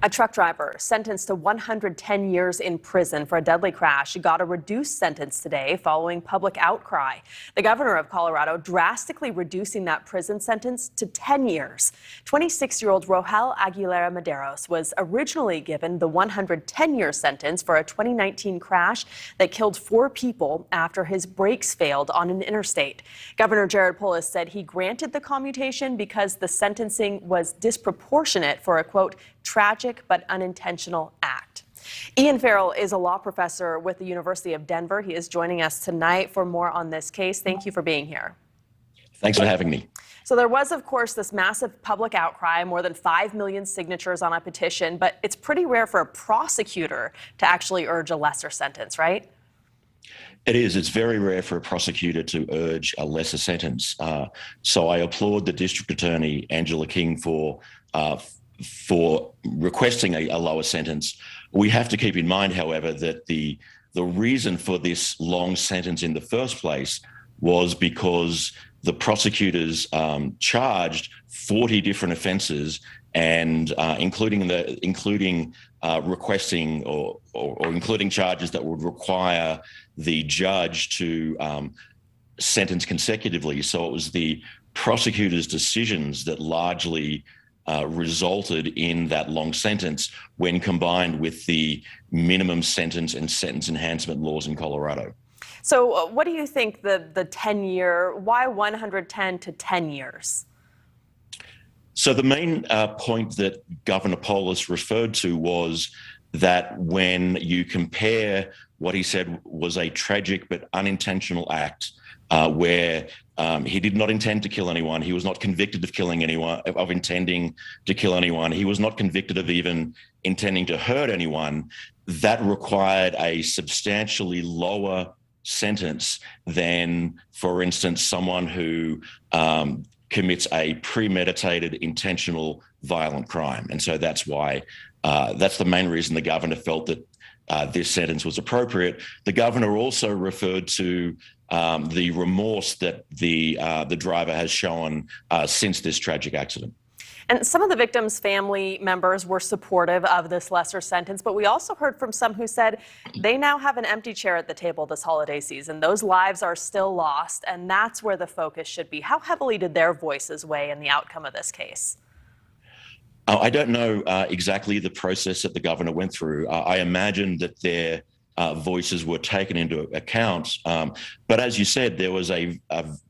A truck driver sentenced to 110 years in prison for a deadly crash got a reduced sentence today following public outcry. The governor of Colorado drastically reducing that prison sentence to 10 years. 26-year-old Rogel Aguilera-Mederos was originally given the 110-year sentence for a 2019 crash that killed 4 people after his brakes failed on an interstate. Governor Polis said he granted the commutation because the sentencing was disproportionate for a, quote, tragic but unintentional act. Ian Farrell is a law professor with the University of Denver. He is joining us tonight for more on this case. Thank you for being here. Thanks for having me. So there was, of course, this massive public outcry, more than 5 million signatures on a petition, but it's pretty rare for a prosecutor to actually urge a lesser sentence, right? It is. It's very rare for a prosecutor to urge a lesser sentence. So I applaud the District Attorney, Angela King, for requesting a lower sentence. We have to keep in mind, however, that the reason for this long sentence in the first place was because the prosecutors charged 40 different offences, and including requesting or including charges that would require the judge to sentence consecutively. So it was the prosecutors' decisions that largely resulted in that long sentence when combined with the minimum sentence and sentence enhancement laws in Colorado. So what do you think the 10-year, why 110 to 10 years? So the main point that Governor Polis referred to was that when you compare what he said was a tragic but unintentional act, where he did not intend to kill anyone. He was not convicted of killing anyone, of intending to kill anyone. He was not convicted of even intending to hurt anyone. That required a substantially lower sentence than, for instance, someone who commits a premeditated, intentional, violent crime. And so that's why, that's the main reason the governor felt that this sentence was appropriate. The governor also referred to the remorse that the driver has shown since this tragic accident. And some of the victims' family members were supportive of this lesser sentence, but we also heard from some who said they now have an empty chair at the table this holiday season. Those lives are still lost, and that's where the focus should be. How heavily did their voices weigh in the outcome of this case? I don't know exactly the process that the governor went through. I imagine that their voices were taken into account. But as you said, there was a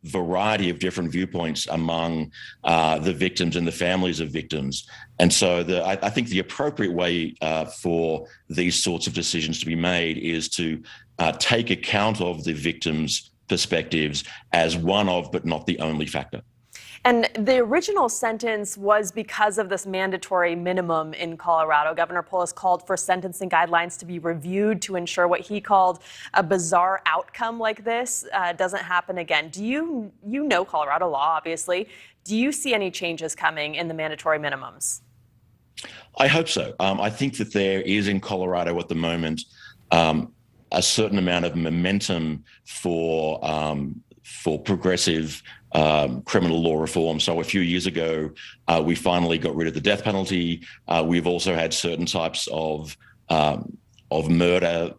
variety of different viewpoints among the victims and the families of victims. And so I think the appropriate way for these sorts of decisions to be made is to take account of the victims' perspectives as one of, but not the only factor. And the original sentence was because of this mandatory minimum in Colorado. Governor Polis called for sentencing guidelines to be reviewed to ensure what he called a bizarre outcome like this doesn't happen again. Do you know Colorado law, obviously. Do you see any changes coming in the mandatory minimums? I hope so. I think that there is in Colorado at the moment a certain amount of momentum for progressive criminal law reform. So a few years ago, we finally got rid of the death penalty. We've also had certain types of murder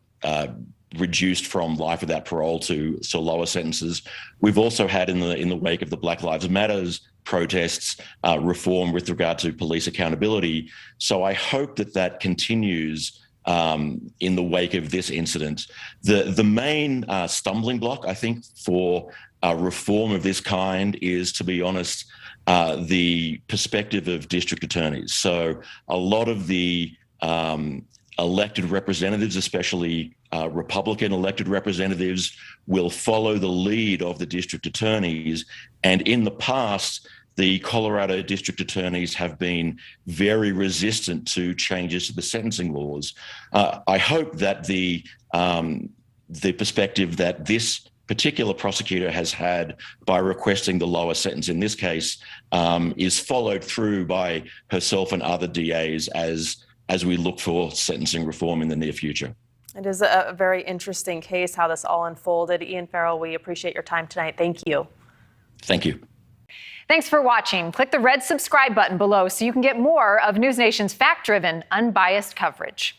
reduced from life without parole to lower sentences. We've also had in the wake of the Black Lives Matters protests, reform with regard to police accountability. So I hope that continues in the wake of this incident. The main stumbling block, I think, for reform of this kind is, to be honest, the perspective of district attorneys. So a lot of the elected representatives, especially Republican elected representatives, will follow the lead of the district attorneys. And in the past, the Colorado district attorneys have been very resistant to changes to the sentencing laws. I hope that the perspective that this particular prosecutor has had by requesting the lower sentence in this case is followed through by herself and other DAs as we look for sentencing reform in the near future. It is a very interesting case, how this all unfolded. Ian Farrell, we appreciate your time tonight. Thank you. Thank you. Thanks for watching. Click the red subscribe button below so you can get more of NewsNation's fact-driven, unbiased coverage.